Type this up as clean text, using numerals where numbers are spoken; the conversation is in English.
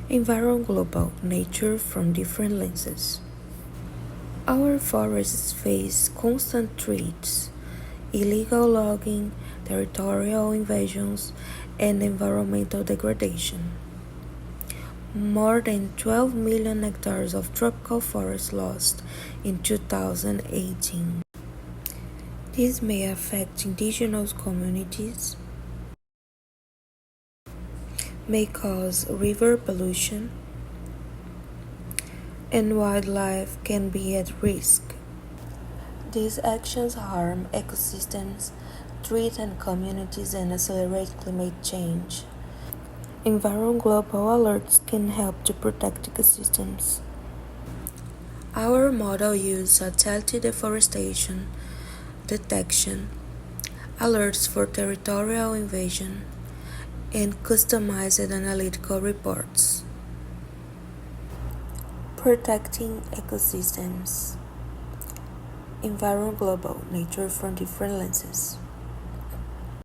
Environglobal, nature from different lenses. Our forests face constant threats: illegal logging, territorial invasions, and environmental degradation. More than 12 million hectares of tropical forest lost in 2018. This may affect indigenous communities, may cause river pollution, and wildlife can be at risk. These actions harm ecosystems, threaten communities, and accelerate climate change. Environglobal alerts can help to protect ecosystems. Our model uses satellite deforestation detection, alerts for territorial invasion, and customized analytical reports. Protecting ecosystems. Environglobal, nature from different lenses.